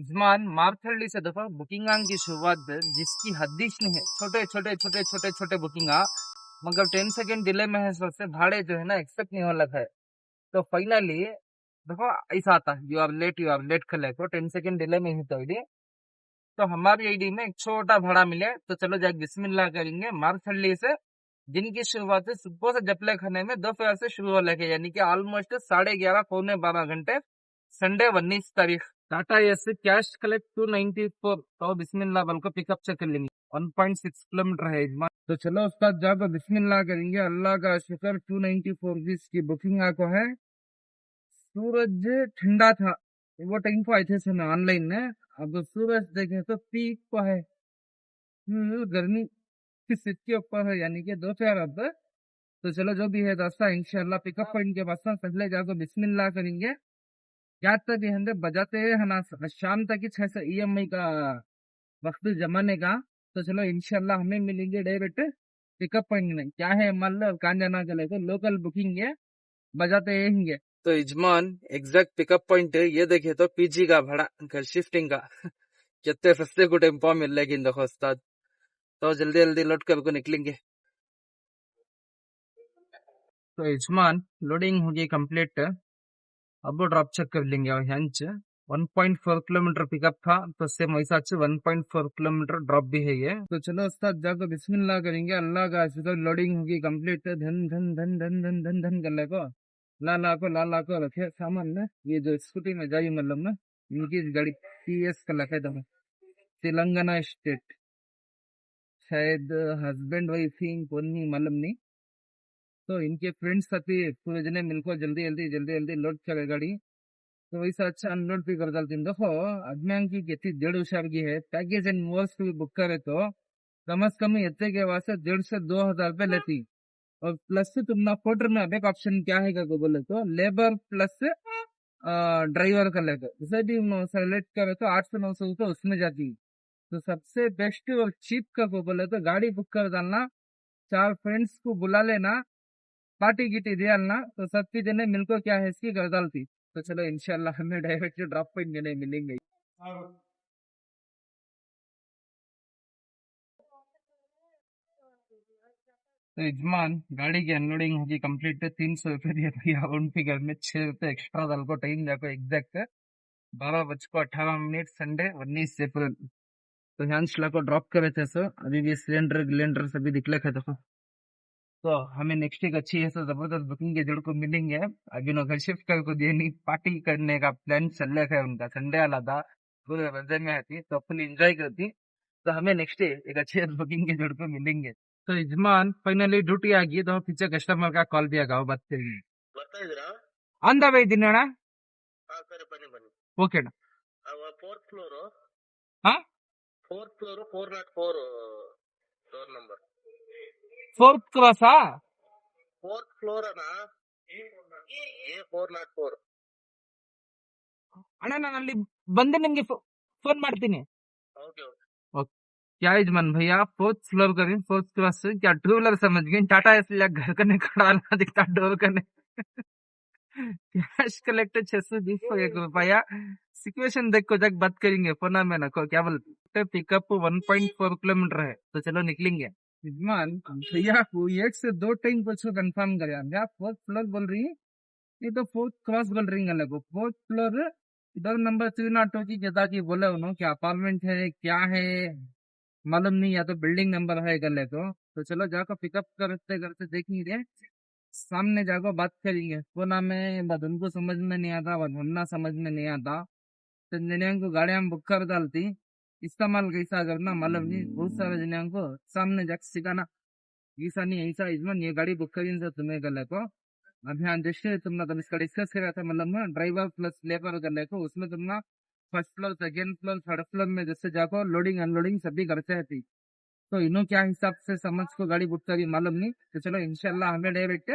यजमान मारथल्ली से देखो बुकिंग की शुरुआत जिसकी हद्दीश नहीं है। छोटे छोटे छोटे छोटे छोटे बुकिंग मगर 10 सेकंड डिले में है। सबसे भाड़े जो है ना एक्सेप्ट नहीं हो लगा है। तो फाइनली देखो ऐसा आता है, यू आर लेट कर लेको 10 सेकंड डिले में ही तो हमारी आईडी में एक छोटा भाड़ा मिले। तो चलो जाके बिस्मिल्लाह करेंगे मारथल्ली से, जिनकी शुरुआत सुबह से जपले खाने में दोपहर से शुरू हो लगे, यानी कि ऑलमोस्ट 11:30 पौने 12 घंटे। संडे 19 तारीख। Tata S cash collect 294। तो बिस्मिल्लाह बल को पिकअप चेक कर लेंगे। 1.6 किलोमीटर है इजमा। तो चलो उस्ताद जाकर बिस्मिल्लाह करेंगे। अल्लाह का शुक्र 294 की बुकिंग आपको है। सूरज ठंडा था वो टाइम को आए थे समय ऑनलाइन में। अब सूरज देखे तो पीक को है। गर्मी किस के ऊपर है, यानी कि दोपहर अब। तो चलो जो भी है दोस्ता इंशाल्लाह पिकअप पॉइंट के पास पहले जाकर बिस्मिल्लाह करेंगे। क्या तक ये बजाते हैं ना शाम तक ही 6 EMI का वक्त जमाने का। तो चलो इंशाल्लाह हमें मिलेंगे डायरेक्ट पिकअप पॉइंट में। क्या है मान लो कान जाना के लिए लोकल बुकिंग है, बजाते रहेंगे। तो यजमान एग्जैक्ट पिकअप पॉइंट है ये देखे तो पीजी का भाड़ा घर शिफ्टिंग का कितने सस्ते को टेम्पो मिल लेकिन देखो उस्ताद। तो जल्दी जल्दी लौट कर को निकलेंगे। तो यजमान लोडिंग होगी कंप्लीट। अब ड्रॉप चेक कर लेंगे। और हेंच 1.4 किलोमीटर पिकअप था, तो सेम वैसा 1.4 किलोमीटर ड्रॉप भी है ये। तो चलो उस्ताद जाकर बिस्मिल्लाह करेंगे। अल्लाह का शुक्र लोडिंग होगी कंप्लीट। धन धन धन धन धन धन धन कर ले को ला को रखे सामान में। ये जो स्कूटी में जाई मतलब ना इनकी गाड़ी PS का लगे था। तेलंगाना स्टेट शायद हस्बैंड वाइफ ही कौन नहीं मालूम नहीं। तो इनके फ्रेंड्स साथी पूरे जने मिलकर जल्दी जल्दी जल्दी जल्दी लोड करे गाड़ी। तो वैसा अच्छा अनलोड भी कर डालती। देखो अज्ञान की कितनी 1.5 की है। पैकेज एंड मोल्स भी बुक करे तो कम से कम इतने के वास्ते 1.5 से 2 हजार रुपये लेती। और प्लस से तुम ना फोटर में अब एक ऑप्शन क्या है को बोले तो लेबर प्लस ड्राइवर का लेकर जैसे भी सेलेक्ट करे तो 800-900 रुपये उसमें जाती। तो सबसे बेस्ट और चीप का को बोले तो गाड़ी बुक कर डालना, 4 फ्रेंड्स को बुला लेना, पार्टी गिटी दिया तो सबकी जने मिलकर क्या है इसकी कर डालती। तो चलो इंशाल्लाह हमें डायरेक्ट ड्रॉप पॉइंट देने मिलेंगे। तो यजमान गाड़ी की अनलोडिंग होगी कंप्लीट। 300 रुपये दिए भैया उन फिगर में 6 रुपये एक्स्ट्रा डाल को टाइम जाको एग्जैक्ट 12:18 संडे 19 अप्रैल। तो यहाँ शिला को ड्रॉप करे थे सर। अभी भी सिलेंडर गिलेंडर सभी दिखले थे देखो। तो हमें नेक्स्ट एक अच्छी है जबरदस्त बुकिंग के जड़ को मिलेंगे। अभी नो घर शिफ्ट कर को दिए नहीं पार्टी करने का प्लान चल रहा है उनका। संडे वाला था पूरे मजे में आती तो फुल एंजॉय करती। तो हमें नेक्स्ट एक अच्छे बुकिंग के जड़ को मिलेंगे। तो यजमान फाइनली ड्यूटी आ गई तो पीछे कस्टमर का कॉल दिया गाँव बात करेंगे ಆನ್ ದ ವೇ ಇದ್ದೀನಿ ಅಣ್ಣ. ಓಕೆ ಅಣ್ಣ. 4th floor ಹಾ 4th floor 404 door number 4th ಕ್ಲಾಸಾ 4th floor ಅಣ್ಣ A404 ಅಣ್ಣ ನಾನು ಅಲ್ಲಿ ಬಂದು ನಿಮ್ಗೆ ಫೋನ್ ಮಾಡ್ತೀನಿ. ओके ओके क्या यजमान भैया 4th फ्लोर करें 4th क्लास से क्या 2 व्हीलर समझ गए टाटा इसलिए घर करने खड़ा ना दिखता डोर करने कैश कलेक्टर 620 को 1 रुपया। सिचुएशन देख को जग बात करेंगे फोन में ना को क्या बोलते पिकअप 1.4 किलोमीटर है। तो चलो निकलेंगे। यजमान भैया को 1 से 2 टाइम कुछ कंफर्म करे। आप 4th फ्लोर बोल रही है, ये तो 4th क्रॉस बोल रही है। 4th फ्लोर इधर नंबर 302 की जगह की बोले उन्होंने क्या अपार्टमेंट है क्या है मालूम नहीं, या तो बिल्डिंग नंबर है गले तो चलो जाकर पिकअप करते करते देखेंगे। सामने जाकर बात करेंगे। वो नाम है बस उनको समझ में नहीं आता, वरना समझ में नहीं आता। तो जनिया को गाड़ियां बुक कर डालती इस्तेमाल कैसा करना मालूम नहीं। बहुत सारे जनिया को सामने जाकर सिखाना ऐसा नहीं ऐसा इजमान ये गाड़ी बुक करी तुम्हें गले को। अभी हाँ जैसे तुमने तो इसका डिस्कस करा था मतलब ड्राइवर प्लस लेबर करने को। उसमें तुमने first floor second floor third floor में जैसे जाकर लोडिंग अनलोडिंग सभी करते थी। तो इन्हों क्या हिसाब से समझ को गाड़ी बुक करी मालूम नहीं। तो चलो इंशाल्लाह हमें डायरेक्ट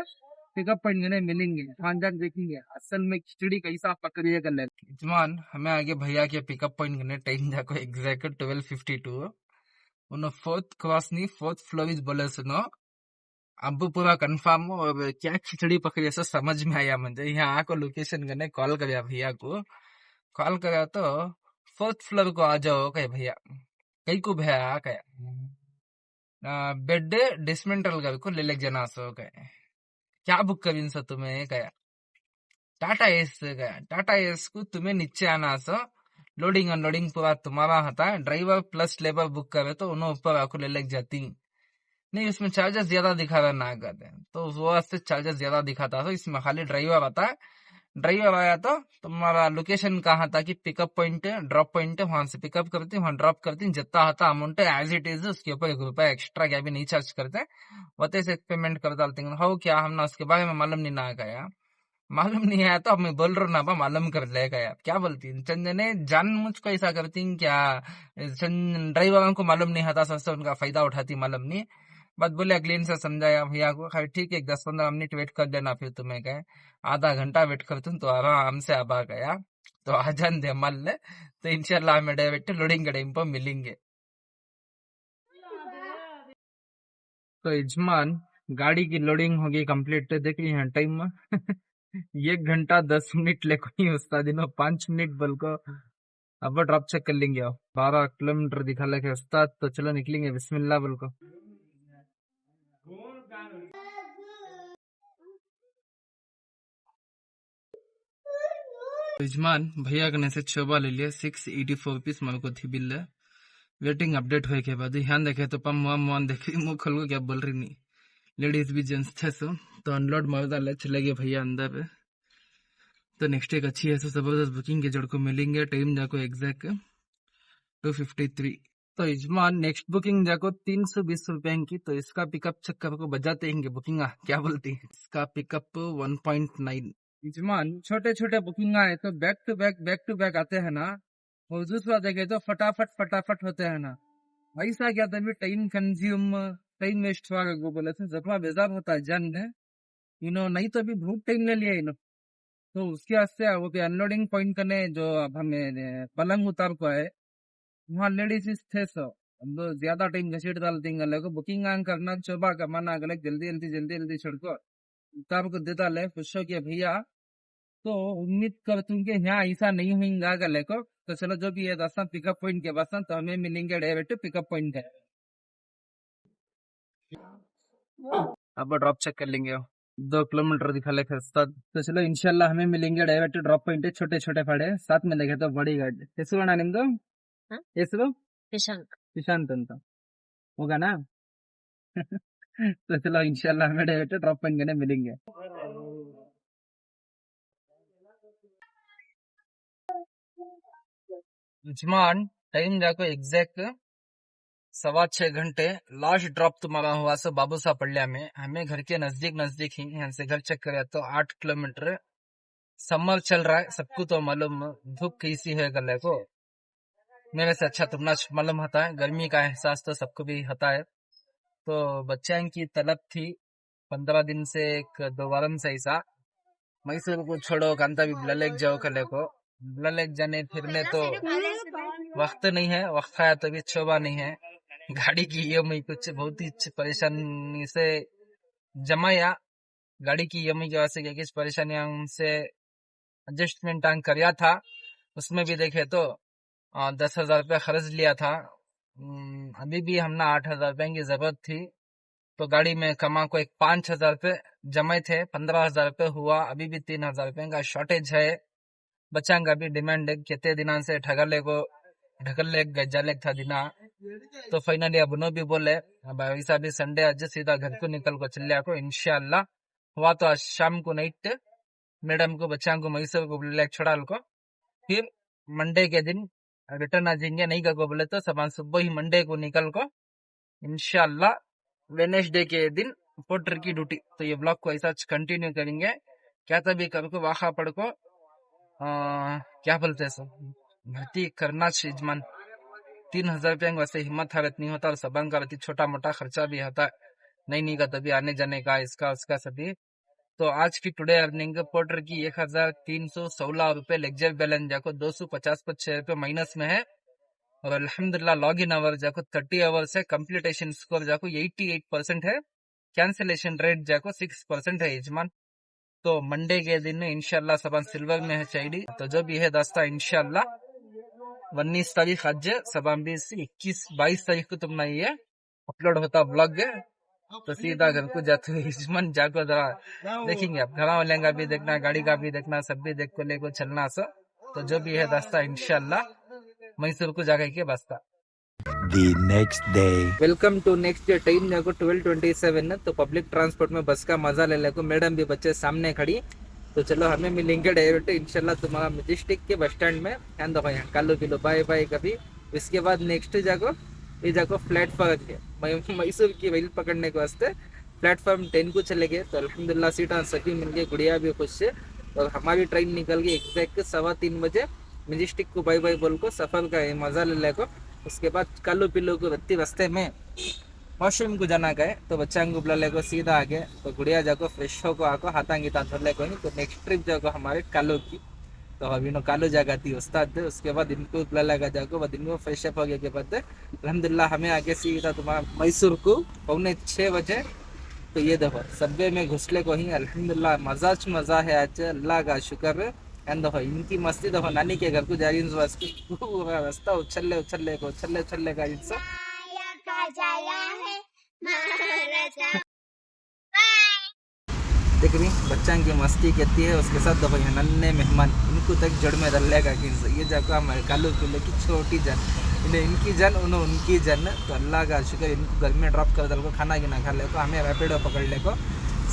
पिकअप पॉइंट में मिलेंगे। वहां जाकर देखेंगे असल में खिचड़ी कैसा पकड़िए कर ले। यजमान हमें आगे भैया के पिकअप पॉइंट करने टाइम जाको एग्जैक्ट 12:52 उन्होंने 4th क्रॉस नहीं 4th फ्लोर इज बोले सुनो। अब पूरा कंफर्म हो अब क्या खिचड़ी पकड़ी ऐसा समझ में आया मुझे। यहाँ आको लोकेशन करने कॉल कर भैया को कॉल करा तो फोर्थ फ्लोर को आ जाओ कहे भैया कई को भैया कहे बेड डिसमेंटल कर को ले जना सो कहे क्या बुक करीन सो तुम्हें कहे टाटा एस गया टाटा एस को तुम्हें नीचे आना सो लोडिंग अनलोडिंग पूरा तुम्हारा होता है ड्राइवर प्लस लेबर बुक करे तो उन्होंने ऊपर आपको ले जाती नहीं उसमें चार्जेस ज्यादा दिखा रहा ना करते तो उस वास्ते चार्जेस ज्यादा दिखाता तो इसमें खाली ड्राइवर आता है ड्राइवर आया तो तुम्हारा लोकेशन कहाँ था कि पिकअप पॉइंट है ड्रॉप पॉइंट है वहां से पिकअप करती वहां ड्रॉप करती जितना होता अमाउंट है एज इट इज उसके ऊपर 1 रुपया एक्स्ट्रा क्या भी नहीं चार्ज करते वते से पेमेंट कर डालते हो क्या हमने उसके बारे में मालूम नहीं ना गया मालूम नहीं आया तो अब मैं बोल रहा हूँ ना बा मालूम कर लेगा यार क्या बोलती है चंद ने जान मुझको ऐसा करती हैं क्या ड्राइवरों को मालूम नहीं आता सस्ता उनका फायदा उठाती मालूम नहीं बात बोले अगले से समझाया भैया को खैर ठीक है 10-15 मिनट वेट कर देना फिर तुम्हें कहे आधा घंटा वेट कर तुम तो आराम से अब आ गया तो आ जान दे मान ले तो इंशाल्लाह हमें डायरेक्ट लोडिंग टाइम पर मिलेंगे तो यजमान गाड़ी की लोडिंग होगी कंप्लीट देख ली है टाइम में 1 घंटा 10 मिनट ले कोई उस्ताद दिनों 5 मिनट बोल को अब ड्रॉप चेक कर लेंगे 12 किलोमीटर दिखा लगे उस्ताद तो चलो निकलेंगे बिस्मिल्लाह बोल को यजमान भैया कने से छोबा ले लिया 684 रुपीस मेरे को थी बिल है वेटिंग अपडेट हुए के बाद ध्यान देखे तो पम वन देखे मुंह खोल को क्या बोल रही नहीं लेडीज भी जेंट्स थे सो तो अनलोड मार डाले चले गए भैया अंदर तो नेक्स्ट एक अच्छी है सो जबरदस्त बुकिंग के जड़ को मिलेंगे टाइम जाको एग्जैक्ट 2:53 तो यजमान नेक्स्ट बुकिंग जाको 320 रुपए की तो इसका पिकअप चक्कर को बजाते हैं बुकिंग क्या बोलती है इसका पिकअप 1.9 यजमान छोटे छोटे बुकिंग आए तो बैक टू बैक आते हैं ना और दूसरा देखे तो फटाफट होते हैं ना ऐसा क्या तभी टाइम कंज्यूम टाइम वेस्ट हुआ को बोले थे जब बेजार होता है जान है नहीं तो अभी बहुत टाइम ले लिया तो उसके वास्ते वो भी अनलोडिंग पॉइंट करने जो अब हमें पलंग उतार को है वहाँ लेडीज थे सो हम तो ज्यादा टाइम घसीट डाल देंगे को बुकिंग आन करना चोबा कमाना गलत जल्दी छोड़को उतार को देता ले खुश हो गया भैया तो उम्मीद करता हूँ कि यहाँ ऐसा नहीं होगा गले को तो चलो जो भी है दास्तान पिकअप पॉइंट के पास तो हमें मिलेंगे डायरेक्ट पिकअप पॉइंट है अब ड्रॉप चेक कर लेंगे 2 किलोमीटर दिखा ले तो चलो इंशाल्लाह हमें मिलेंगे डायरेक्ट ड्रॉप पॉइंट छोटे छोटे पड़े साथ में देखे तो बड़ी गाड़ी ಹೆಸರು ನಿಮ್ದು ಹೆಸರು निशांत ಅಂತ होगा ना तो चलो इंशाल्लाह हमें डायरेक्ट ड्रॉप पॉइंट करने मिलेंगे यजमान टाइम जाको एग्जैक्ट 6.25 घंटे लास्ट ड्रॉप तुम्हारा हुआ सो बाबू साहब पड़िया में हमें घर के नजदीक ही यहाँ से घर चेक करे तो 8 किलोमीटर समर चल रहा है सबको तो मालूम धूप कैसी है गले को मेरे से अच्छा तुमने मालूम होता है गर्मी का एहसास तो सबको भी होता है तो बच्चा की तलब थी 15 दिन से 1-2 वारम से ऐसा मैसूर को छोड़ो कांता भी ब्ललेक जाओ कले को ब्ललेक जाने फिरने तो वक्त नहीं है वक्त आया तो भी शोभा नहीं है गाड़ी की ईएमआई कुछ बहुत ही परेशानी से जमाया गाड़ी की ईएमआई की वजह से क्या किस परेशानियां से एडजस्टमेंट किया था उसमें भी देखे तो 10,000 रुपया खर्च लिया था अभी भी हमने 8,000 रुपये की जरूरत थी तो गाड़ी में कमा को एक 5,000 रुपये जमे थे 15,000 रुपये हुआ अभी भी 3,000 रुपये का शॉर्टेज है बच्चा का भी डिमांड है कितने दिनों से ढकल ले गजाले था दिना तो फाइनली अब नो भी बोले अब ऐसा भी संडे आज सीधा घर को निकल को चलिया को इंशाल्लाह हुआ तो आज शाम को नाइट मैडम को बच्चा को मैसूर को ले छोड़ा को फिर मंडे के दिन रिटर्न आ जाएंगे नहीं का को बोले तो सब सुबह ही मंडे को निकल को इंशाल्लाह वेडनेसडे के दिन पोर्टर की ड्यूटी तो ये ब्लॉग को ऐसा कंटिन्यू करेंगे क्या तभी कर को वाखा पड़ को क्या बोलते हैं भर्ती करना यजमान 3,000 रुपये वैसे हिम्मत हरत नहीं होता और सबन का छोटा मोटा खर्चा भी होता नहीं का तभी आने जाने का इसका उसका सभी तो आज की टुडे अर्निंग पोर्टर की 1,316 रुपए लेक्चर बैलेंस जाको 250 रुपए माइनस में है और अल्हम्दुलिल्लाह लॉग इन आवर जाको 30 आवर्स है कंप्लीटेशन स्कोर जाको 88% है कैंसिलेशन रेट जाको 6% है यजमान तो मंडे के दिन इंशाल्लाह सब सिल्वर में है चाहिए तो जो भी है दास्ता इंशाल्लाह 19 तारीख आज सबांबी से 21-22 तारीख को तुमने ये अपलोड होता ब्लॉग है। तो सीधा घर को जाते हुए यजमान जाको जरा देखेंगे, अब घर वाले का भी देखना, गाड़ी का भी देखना, सब भी देख को लेको चलना सो। तो जो भी है रास्ता इंशाल्लाह मैसूर को जाकर के बसता। The next day. Welcome to next day. Time देखो 12:27 है। तो पब्लिक ट्रांसपोर्ट में बस का मजा ले लेको, मैडम भी बच्चे सामने खड़ी। तो चलो हमें मिलेंगे डायरेक्ट इंशाल्लाह तुम्हारा मैजेस्टिक के बस स्टैंड में। ध्यान दो यहाँ कालो किलो बाय बाय कभी। इसके बाद नेक्स्ट जाको ये जाको प्लेटफॉर्म है मैसूर की रेल पकड़ने के वास्ते प्लेटफॉर्म 10 को चले गए। तो अल्हम्दुलिल्लाह सीटा सभी मिल गए, गुड़िया भी खुश है। और हमारी ट्रेन निकल गई एग्जैक्ट 3:15 बजे। मैजेस्टिक को बाय बाय बोल को सफर का मजा ले लेको। उसके बाद कालो पिल्लो को बत्ती रास्ते में वॉशरूम को जाना गए। तो बच्चा को बुला लेको सीधा आगे। तो गुड़िया जाको फ्रेश हो को आको हाथा गीता धर लेको नहीं। तो नेक्स्ट ट्रिप जाको हमारे कालो की। तो अभी नो कालो जगह थी उस्ताद। उसके बाद इनको बुला लगा जाको, बाद इनको फ्रेश अप हो गए के बाद अल्हम्दुलिल्लाह हमें आगे सीधा तुम्हारा मैसूर को 5:45 बजे। तो ये देखो सब्वे में घुसले को ही अल्हम्दुलिल्लाह मजा है आज, अल्लाह का शुक्र। एंड देखो इनकी मस्ती देखो, नानी के घर को जा रही रास्ता उछलने का इंसान देख रही बच्चा की मस्ती कहती है। उसके साथ देखो यहाँ नन्हे मेहमान, इनको तक जड़ में रल लेगा कि ये जाकर हमारे कालू पिल्ले की छोटी जान, इन्हें इनकी जान उन्हें उनकी जान। तो अल्लाह का शुक्र इनको घर में ड्रॉप कर दल को, खाना गिना खा ले को, हमें रैपिडो पकड़ ले को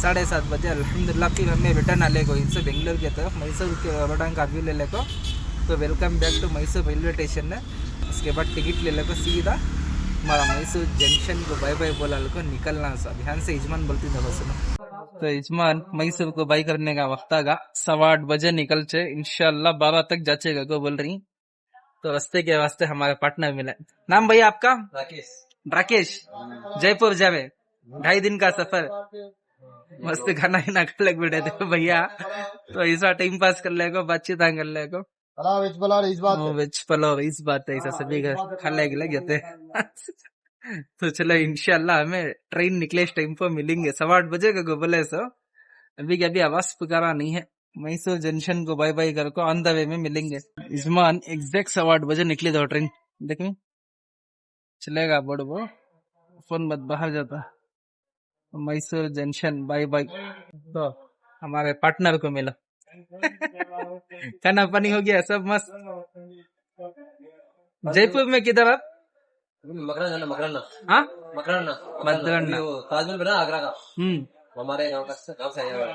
7:30 बजे अल्हम्दुलिल्लाह। फिर हमें रिटर्न आले को इनसे बेंगलोर की तरफ मैसूर के रोडांग का व्यू ले ले को। तो welcome back to Mysore railway station है। उसके बाद टिकट ले ले को सीधा हमारा मैसूर जंक्शन को बाय बाय बोला को निकलना। सा ध्यान से यजमान बोलती देखो सुनो। तो यजमान मैसूर को बाई करने का वक्त आगा 8:15 बजे निकल चे इंशाल्लाह 12 तक जाचेगा को बोल रही। तो रास्ते के वास्ते हमारे पार्टनर मिले। नाम भैया आपका? राकेश। जयपुर जावे 2.5 दिन का सफर। मस्त खाना ही ना खा ले बेटे थे भैया। तो ऐसा टाइम पास कर लेगा, बातचीत कर लेगा। वेज पुलाव इस बात है, ऐसा सभी खा लेगे। तो चलो इंशाल्लाह हमें ट्रेन निकले इस टाइम पर मिलेंगे 8:15 बजे का बोले सो। अभी के अभी आवाज पुकारा नहीं है। मैसूर जंक्शन को बाय बाय कर को ऑन द वे में मिलेंगे। इजमान एग्जैक्ट 8:15 बजे निकली दो ट्रेन। देखिए चलेगा बोर्ड वो फोन मत बाहर जाता। Mysore junction bye bye. तो हमारे पार्टनर को मिला खाना पानी हो गया सब मस्त। जयपुर में किधर आप? मकराना हाँ मकराना मकराना ताजमहल बना आगरा का। हमारे गाँव से आया हुआ है।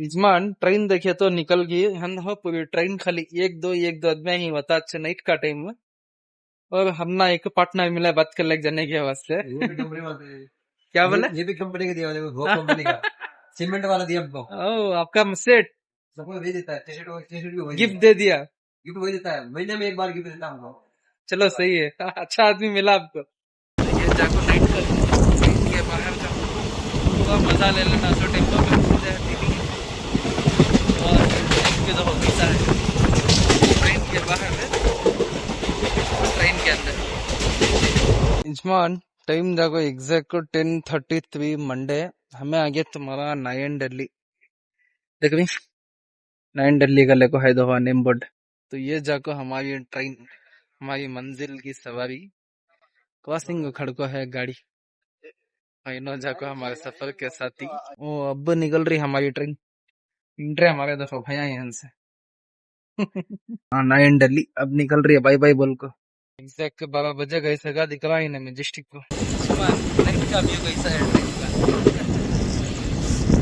यजमान ट्रेन देखे तो निकल गई हम हो पूरी ट्रेन खाली एक दो में ही होता अच्छा नाइट का टाइम में। और हम ना एक पार्टनर मिला बात कर ले जाने के वास्ते। क्या बोले? ये भी कंपनी का दिया वो कंपनी का सीमेंट वाला दिया हमको। ओ आपका सेट सबको दे देता है, टी-शर्ट भी वही गिफ्ट दे दिया। गिफ्ट वही देता है, महीने में एक बार गिफ्ट देता हमको। चलो सही है, अच्छा आदमी मिला आपको। ये जाको नाइट का ट्रेन के बाहर का तो मजा ले लेना। सो टेम्पो में घूम जाए दीदी। और ट्रेन के देखो कैसा है, ट्रेन के बाहर है ट्रेन के अंदर। इजमान टाइम देखो एग्जैक्ट 10:33 मंडे। हमें आगे तुम्हारा नयन दिल्ली देख रही, नयन दिल्ली का लेको हैदराबाद नेम बोर्ड। तो ये जाको हमारी ट्रेन, हमारी मंजिल की सवारी क्रॉसिंग को खड़को है गाड़ी। नो जाको हमारे सफर के साथी ओ अब निकल रही हमारी ट्रेन। इंट्रे हमारे दफा भैया यहाँ से हाँ नयन दिल्ली अब निकल रही है बाय बाय बोल को। एग्जैक्ट 12 बजे गए सगा दिख रहा है मैजेस्टिक को। ट्रेन का व्यू कैसा है ट्रेन का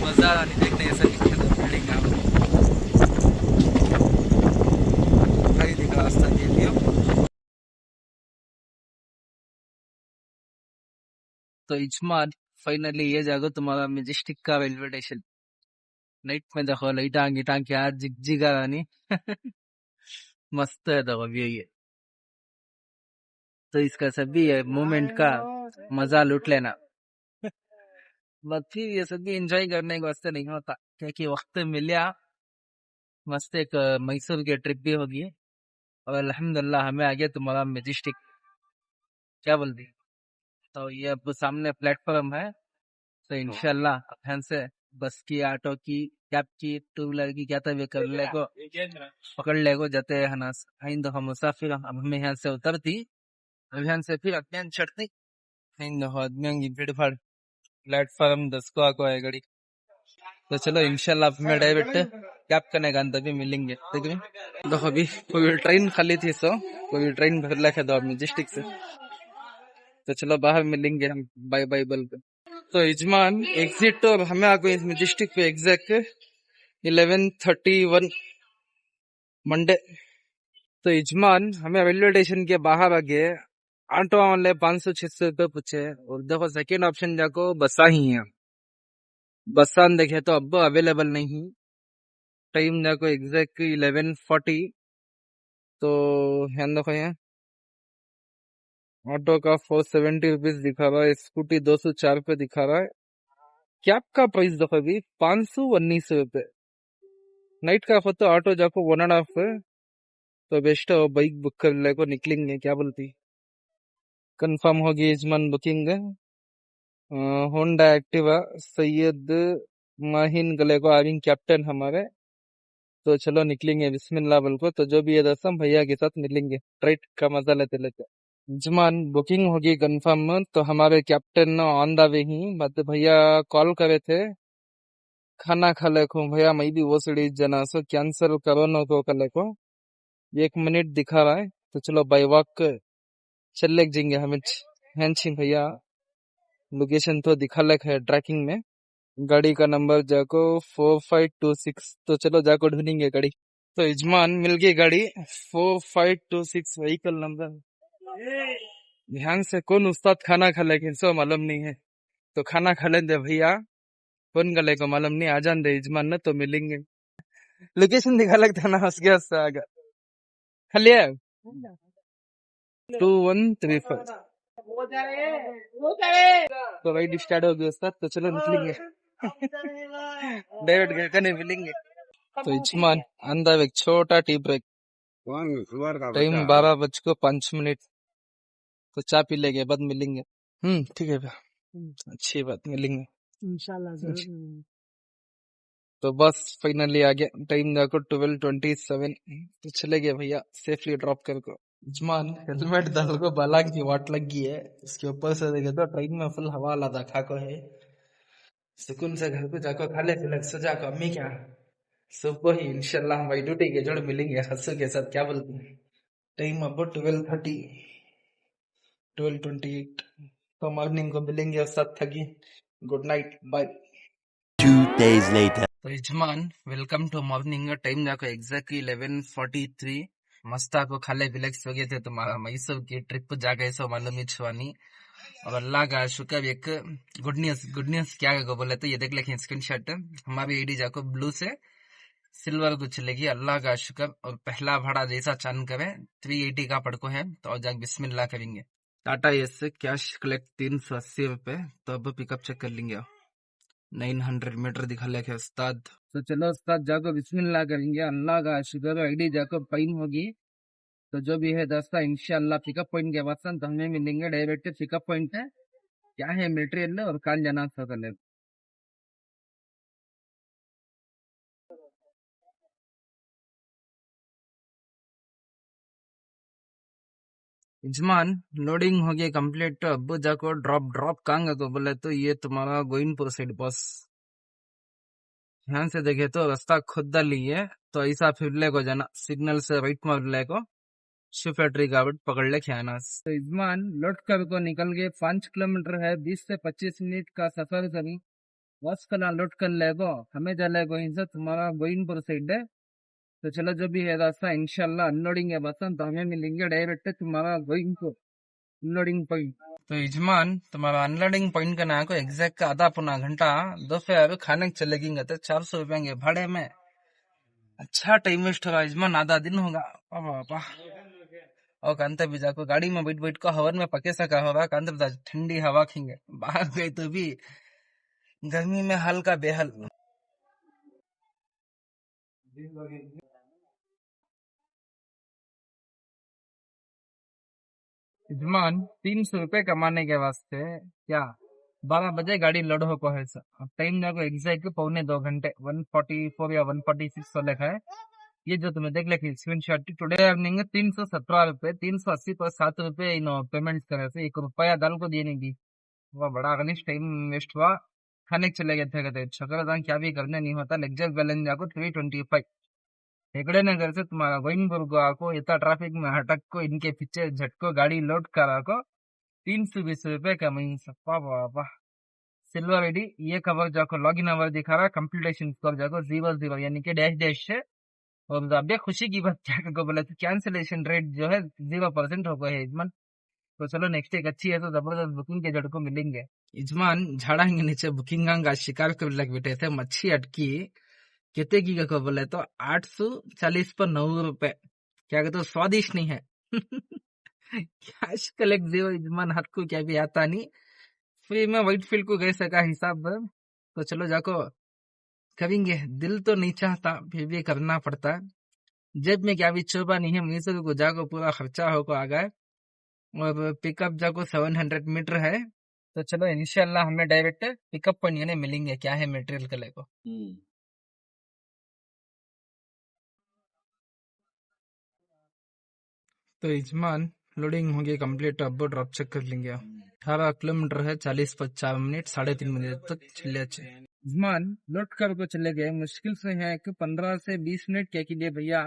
मजा नहीं देखने ऐसा दिख रहा रास्ता के लिए। तो इजमान फाइनली ये जागो तुम्हारा मैजेस्टिक का रेलवे स्टेशन। नाइट में देखो लाइटा गिटा क्या जिगजिगा रानी मस्त है देखो व्यू ये। तो इसका सभी मोमेंट का मजा लूट लेना। बस फिर ये सभी एंजॉय करने के वास्ते नहीं होता क्योंकि वक्त मिला मस्त एक मैसूर की ट्रिप भी होगी। और अल्हम्दुलिल्लाह हमें आगे तुम्हारा मैजेस्टिक क्या बोल दी। तो ये अब सामने प्लेटफॉर्म है। तो इंशाल्लाह ध्यान से बस की ऑटो की कैब की टू व्हीलर की क्या था वे कर ले को पकड़ ले को जाते हैं हनास हिंद हम मुसाफिर अब हमें यहाँ से उतरती अब यहाँ से फिर अज्ञान चढ़ती हिंद हो अज्ञान की भीड़ भाड़ प्लेटफॉर्म 10 को आको है गाड़ी तो चलो इंशाल्लाह अब मैं डायरेक्ट कैब करने का तभी मिलेंगे ठीक है देखो अभी कोई ट्रेन खाली थी सो कोई ट्रेन भर लगा दो मैजेस्टिक से तो चलो बाहर मिलेंगे हम बाय बाय बोल के तो यजमान एग्जिट तो हमें आगे इस मैजेस्टिक पे एग्जैक्ट 11:31 मंडे तो यजमान हमें रेलवे स्टेशन के बाहर आ गए ऑटो वाले 500-600 रुपये पूछे और देखो सेकेंड ऑप्शन जाको बसा ही है बसा देखे तो अब अवेलेबल नहीं टाइम जाको एग्जैक्ट 11:40 तो यहाँ देखो यहाँ ऑटो का 470 रुपीज दिखा रहा है स्कूटी 204 पे दिखा रहा है कैब का प्राइस देखो अभी 519 रुपये नाइट का फोटो ऑटो जाको 1.5 है तो बेस्ट है बाइक बुक कर ले को निकलेंगे क्या बोलती कंफर्म होगी यजमान booking Honda Activa Syed Mahin गले को आर्मी कैप्टन हमारे तो चलो निकलेंगे बिस्मिल्लाह बोल को तो जो भी है दसम भैया के साथ मिलेंगे ट्राइट का मजा लेते लेते जमान बुकिंग होगी कंफर्म तो हमारे कैप्टन ऑन द वे ही बात भैया कॉल करे थे खाना खा ले को भैया मैं भी वो सीढ़ी जना सो कैंसिल करो न तो कल को 1 मिनट दिखा रहा है तो चलो बाई वॉक चल जाएंगे हमें हैं भैया लोकेशन तो दिखा लग है ट्रैकिंग में गाड़ी का नंबर जाको 4526 तो चलो जाको ढूंढेंगे गाड़ी तो यजमान मिल गई गाड़ी 4526 व्हीकल नंबर ध्यान से कौन उस्ताद खाना खा लेकिन सो मालूम नहीं है तो खाना खा लेंगे भैया कौन गले को मालूम नहीं आ जान दे यजमान न तो मिलेंगे लोकेशन दिखा लगता ना हंस गया उससे आगे खाली है 2135 तो राइड स्टार्ट हो गया उस्ताद तो चलो निकलेंगे डायरेक्ट घर का नहीं मिलेंगे तो यजमान अंदर एक छोटा टी ब्रेक टाइम 12:05 तो चाय पी लेंगे बाद मिलेंगे ठीक है भैया अच्छी बात मिलेंगे इंशाल्लाह तो बस फाइनली आ गया टाइम देखो 12:27 तो चले गए भैया सेफली ड्रॉप कर को जमान हेलमेट डाल को बाला की वाट लग गई है इसके ऊपर से देखे तो ट्रेन में फुल हवा लगा खा को है सुकून से घर पे जाकर खा ले फिर सजा को अम्मी क्या सुबह ही इंशाल्लाह हमारी ड्यूटी के जोड़ मिलेंगे हंसू के साथ क्या बोलते हैं टाइम अब 12:30 12:28 तो मॉर्निंग को मिलेंगे और साथ थकी good night bye 2 days later. तो यजमान वेलकम टू मॉर्निंग टाइम जाको एग्जैक्टली 11:43 मस्ता को खाले रिलैक्स हो गए थे तो मैसूर की ट्रिप जा गए सो मालूम ही छुआनी और अल्लाह का शुक्र एक गुड न्यूज क्या को बोले तो ये देख लेकिन स्क्रीनशॉट हमारी आईडी जाको ब्लू से सिल्वर को चलेगी अल्लाह का शुक्र और पहला भाड़ा जैसा चांद करे 380 का पड़को है तो जाके बिस्मिल्लाह करेंगे टाटा एस से कैश कलेक्ट 380 रुपए तो अब पिकअप चेक कर लेंगे 900 मीटर दिखा लेके उस्ताद तो चलो उस्ताद जाको बिस्मिल्लाह करेंगे अल्लाह का शुक्र आईडी जाको पाइन होगी तो जो भी है दोस्ता इंशाल्लाह पिकअप पॉइंट के बाद तो हमें मिलेंगे डायरेक्ट पिकअप पॉइंट है क्या है मटेरियल और कान जाना सकल यजमान लोडिंग हो गया कंप्लीट तो अब जाको ड्रॉप कांगा को बोले तो ये तुम्हारा गोइनपुर साइड बस ध्यान से देखे तो रास्ता खुद ली है तो ऐसा फिर ले को जाना सिग्नल से राइट मार ले को शिव फैक्ट्री का पकड़ ले खाना तो यजमान लौट कर को निकल गए 5 किलोमीटर है 20 से 25 मिनट का सफर करी बस कला लौट कर ले को हमें जले को इनसे तुम्हारा गोइनपुर साइड है तो चलो जो भी है रास्ता इंशाल्लाह अनलोडिंग है बस तो हमें मिलेंगे डायरेक्ट तुम्हारा गोइनपुर अनलोडिंग पॉइंट तो यजमान तुम्हारा अनलोडिंग पॉइंट का ना को एग्जैक्ट आधा पौना घंटा दोपहर खाने चलेगी तो 400 रुपये के भाड़े में अच्छा टाइम वेस्ट होगा यजमान आधा दिन होगा पापा और कांते भी जाको गाड़ी में बैठ बैठ को हवन में पके सका होगा कांते ठंडी हवा खींगे बाहर गए तो भी गर्मी में हाल का बेहाल यजमान 300 रुपए कमाने के वास्ते क्या 12 बजे गाड़ी लोड होको है सर। अब टाइम जाको एग्जैक्ट 1.25 घंटे 144 या 146 तो लिखा है। ये जो तुम्हें देख लेकिन स्क्रीन शॉट टुडे अर्निंग 317 रुपए 380 पर 7 रुपए इन पेमेंट करे थे 1 रुपया दाल को दिए नहीं दी। वह बड़ा अगनिश टाइम वेस्ट हुआ। खाने के चले गए थे कहते छकर क्या भी करने नहीं होता लेक्चर बैलेंस जाको 325 हेगड़े नगर से तुम्हारा गोइनपुर को आको इतना ट्रैफिक में हटक को इनके पीछे झटको गाड़ी लोड करा को 320 रुपए कमाई सप्पा बाबा। सिल्वर आईडी ये कवर जाको लॉगिन आवर दिखा रहा कंप्लीटेशन स्कोर जाको 00 यानी कि डैश डैश है। और अभी खुशी की बात क्या को बोला तो कैंसिलेशन रेट जो है 0% हो गया है इजमान। तो चलो नेक्स्ट एक अच्छी है तो जबरदस्त बुकिंग के जड़ को मिलेंगे। इजमान झाड़ा के नीचे बुकिंग का शिकार कर लग बैठे थे मच्छी अटकी कितने की को बोले तो 840 पर 9 रुपए क्या कहते स्वादिष्ट नहीं है। कैश कलेक्ट जीरो इजमान हाथ को क्या भी आता नहीं। फ्री में व्हाइट फील्ड को गए सका हिसाब तो चलो जाको करेंगे। दिल तो नहीं चाहता फिर भी करना पड़ता है। जेब में क्या भी चोबा नहीं है मीसर को जाको पूरा खर्चा होको आ गए। और पिकअप जाको 700 मीटर है तो चलो इंशाल्लाह हमें डायरेक्ट पिकअप पॉइंट यानी मिलेंगे क्या है मटेरियल कले को। तो इजमान लोडिंग हो गई कंप्लीट। अब ड्रॉप चेक कर लेंगे। 18 किलोमीटर है 40 पर 4 मिनट 3.5 मिनट तक चले इजमान लोड कर को चले गए। मुश्किल से है कि 15 से 20 मिनट क्या कीजिए भैया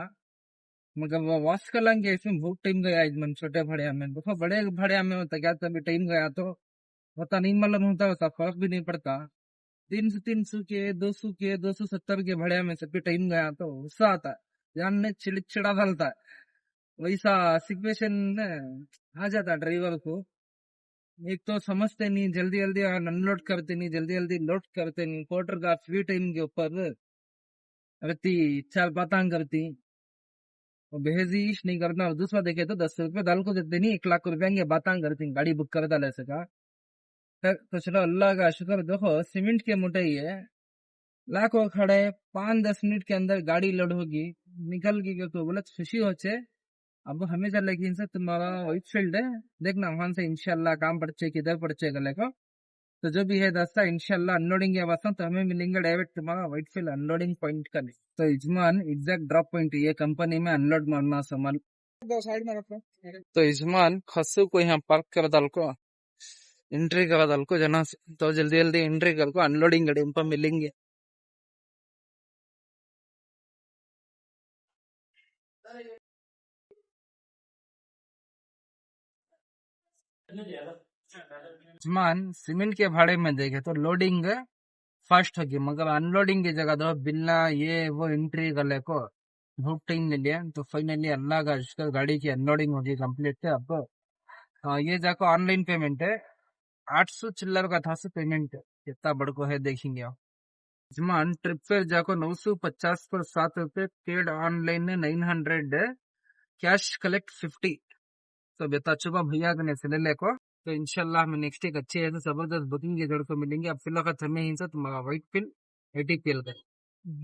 मगर वो वॉश कर लेंगे इसमें बहुत टाइम गया इजमान। छोटे भाड़िया में देखो बड़े भाड़िया में होता क्या तभी टाइम गया तो पता नहीं मालूम होता वैसा फर्क भी नहीं पड़ता। 300 के 200 के 270 के भाड़िया में सब टाइम गया तो गुस्सा आता है जानने चिड़ा डालता है। वैसा सिचुएशन आ जाता ड्राइवर को। एक तो समझते नहीं जल्दी जल्दी अनलोड करते नहीं जल्दी जल्दी लोड करते नहीं। क्वार्टर का फ्री टाइम के ऊपर रहती 4 बातें करती और बेहजीश नहीं करना। और दूसरा देखे तो 10 रुपए दाल को देते नहीं 1 लाख रुपए की बातें करती गाड़ी बुक कर डाले सका। तो चलो अल्लाह का शुक्र देखो सीमेंट के मोटाई है लाखों खड़े 5-10 मिनट के अंदर गाड़ी लोड होगी निकल गई तो बोला खुशी हो छे। अब हमेशा लेकिन से तुम्हारा व्हाइट फील्ड है देखना वहां से इंशाल्लाह काम पड़चे किधर पड़चे गले को। तो जो भी है दस्ता इंशाल्लाह अनलोडिंग के बाद तो हमें मिलेंगे डायरेक्ट तुम्हारा व्हाइट फील्ड अनलोडिंग पॉइंट का। तो इजमान एग्जैक्ट ड्रॉप पॉइंट ये कंपनी में अनलोड मारना सामान साइड में रखो। तो इजमान खस्सू को यहाँ पार्क कर डाल को एंट्री करा डाल को जना तो जल्दी जल्दी एंट्री कर को अनलोडिंग गाड़ी पर मिलेंगे। इजमान सीमेंट के भाड़े में देखे तो लोडिंग फास्ट होगी मगर अनलोडिंग की जगह दो बिल्ला ये वो एंट्री कर को बहुत टाइम ले लिया। तो फाइनली अल्लाह का शुक्र गाड़ी की अनलोडिंग होगी कंप्लीट है। अब ये जाको ऑनलाइन पेमेंट है 800 चिल्लर का था से पेमेंट कितना बड़को है देखेंगे आप। इजमान ट्रिप फेयर जाको 950 पर 7 रुपए पेड ऑनलाइन 900 कैश कलेक्ट 50। तो बेटा चुका भैया के से ले को। तो इंशाल्लाह हमें नेक्स्ट एक अच्छी है जबरदस्त बुकिंग के जड़ को मिलेंगे। अब फिलहाल हमें ही तुम्हारा व्हाइट फील्ड 80 PL का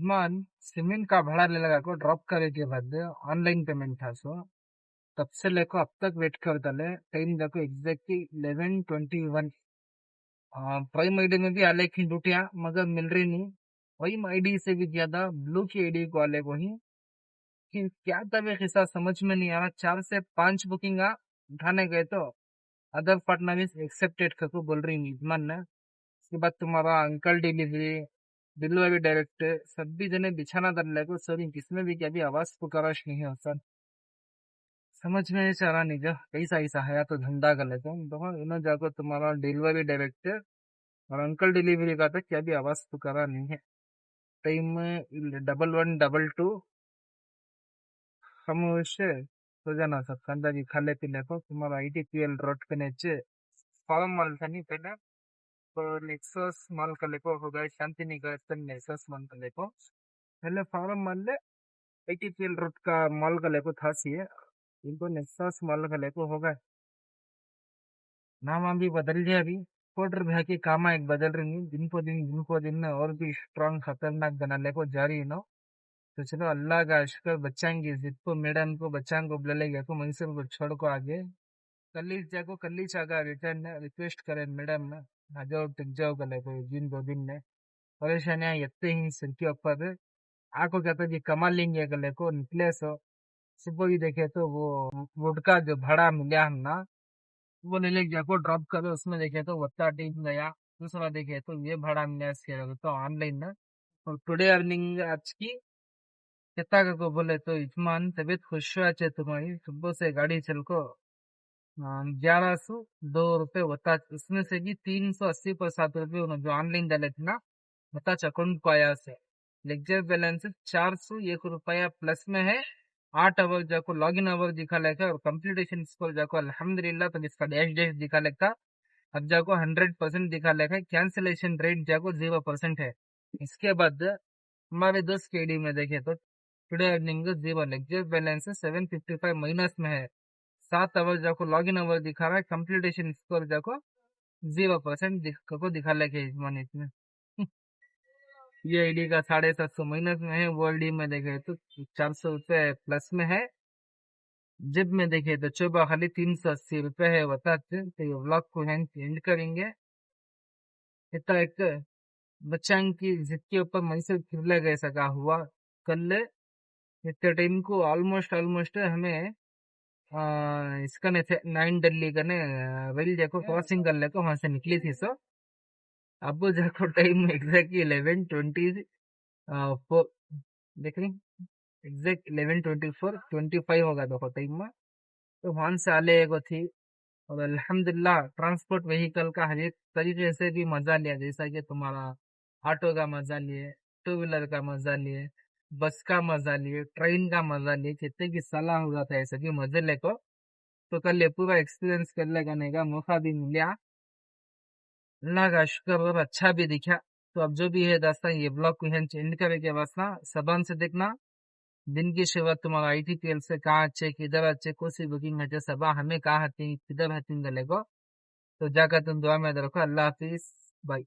मान सीमेंट का भाड़ा ले लगा को ड्रॉप करे के बाद ऑनलाइन पेमेंट था सो तब से लेको अब तक वेट कर डाले टाइम देखो एग्जैक्टली 11:21। प्राइम आईडी में भी आले की ड्यूटियां मगर मिल रही नहीं। वही आईडी से भी ज्यादा ब्लू की आईडी को आले को ही कि क्या तब हिस्सा समझ में नहीं आ रहा। 4 से 5 बुकिंग उठाने गए तो अदर पार्टनर इज एक्सेप्टेड करके बोल रही मेजमान ने। उसके बाद तुम्हारा अंकल डिलीवरी डिलीवरी डायरेक्ट सभी जने बिछाना दल को सर किसमें भी क्या भी आवाज पुकाराश नहीं है सर समझ में नहीं आ रहा नहीं जो कैसा ऐसा है तो धंधा कर लेते हैं। तो इन्होंने जाकर तुम्हारा डिलीवरी डायरेक्ट और अंकल डिलीवरी का तो क्या भी आवाज पुकारा नहीं है। टाइम 11:22 हम उससे तो जाना सब कंदा जी खाले पीने को तुम्हारा ITPL रोड पे नीचे फॉर्म माल था नहीं पहले तो नेक्सस माल का लेको होगा शांति निकेतन नेक्सस माल का लेको पहले फॉर्म माल ले ITPL रोड का माल का लेको था सी है इनको नेक्सस माल का लेको होगा। नाम भी बदल गया अभी कोटर भैया की कामा एक बदल रही है दिन को दिन और भी स्ट्रांग खतरनाक बना लेको जा रही है नो। तो चलो अल्लाह का शुक्र बच्चाएंगे जिद को मैडम को बच्चांग को बुला लेगा को मंसूर को छोड़ को आगे कल जाको कल चागा रिटर्न रिक्वेस्ट करें मैडम ना आ जाओ टिक जाओ गले को दिन 2 दिन में परेशानियां इतने ही सिर के ऊपर आको कहते हैं कि कमा लेंगे गले को निकले सो सुबह ही देखे तो वो वोट का जो भाड़ा मिला हम ना वो ले लेके जाको ड्रॉप करो उसमें देखे तो वत्ता टीम गया दूसरा देखे तो ये भाड़ा मिला इसके तो ऑनलाइन ना और टुडे अर्निंग आज की कितना को बोले तो इजमान तबीयत खुश हुआ चे तुम्हारी सुबह से गाड़ी चल को 1102 रुपये बता उसमें से भी 380 पर 7 रुपये उन्होंने जो ऑनलाइन डाले थे ना बता अकाउंट को आया से लेक्चर बैलेंस 401 रुपया प्लस में है 8 आवर जाको लॉग इन आवर दिखा लेगा और कंप्लीटेशन स्कोर जाको अल्हम्दुलिल्लाह तो इसका डैश डैश दिखा लेता अब जाको 100% दिखा लेगा कैंसिलेशन रेट जाको 0% है इसके बाद हमारे दोस्त केडी में देखे तो today earning 0 lecture balance 755 minus में है 7 आवर जाको लॉग इन आवर दिखा रहा है कंप्लीटेशन स्कोर जाको 0% को दिखा लेके मन इसमें ये आईडी का 750 माइनस में है वो आईडी में देखे तो 400 रुपये प्लस में है जब में देखे तो चौबा खाली 380 रुपये है बताते तो ये व्लॉग को एंड करेंगे इतना एक बच्चा की जिद के ऊपर मैसूर फिर गए सका हुआ कल इतने टाइम को ऑलमोस्ट हमें इसका ने थे 9 दिल्ली का ने वेल जाको क्रॉसिंग कर ले को वहां से निकली थी सो अब जाको टाइम एग्जैक्टली 11:20 फोर देख रही एग्जैक्ट 11:24 होगा देखो टाइम में तो वहां से आले एगो थी और अल्हम्दुलिल्लाह ट्रांसपोर्ट व्हीकल का हर एक तरीके से भी मजा लिया जैसा कि तुम्हारा ऑटो का मजा लिए 2 व्हीलर का मजा लिए बस का मजा लिए ट्रेन का मजा लिए जितने की सलाह हो जाता है ऐसे भी मजे लेको तो कल ये पूरा एक्सपीरियंस कर लेने का मौका भी मिला अल्लाह का शुक्र और अच्छा भी दिखा तो अब जो भी है दास्तान ये ब्लॉग को एंड करे के बस ना सबन से देखना दिन की शुरुआत तुम्हारा ITPL से कहाँ अच्छे किधर अच्छे कौन सी बुकिंग है सबा हमें कहाँ हती किधर हती गले को तो जाकर तुम दुआ में रखो अल्लाह हाफिज बाय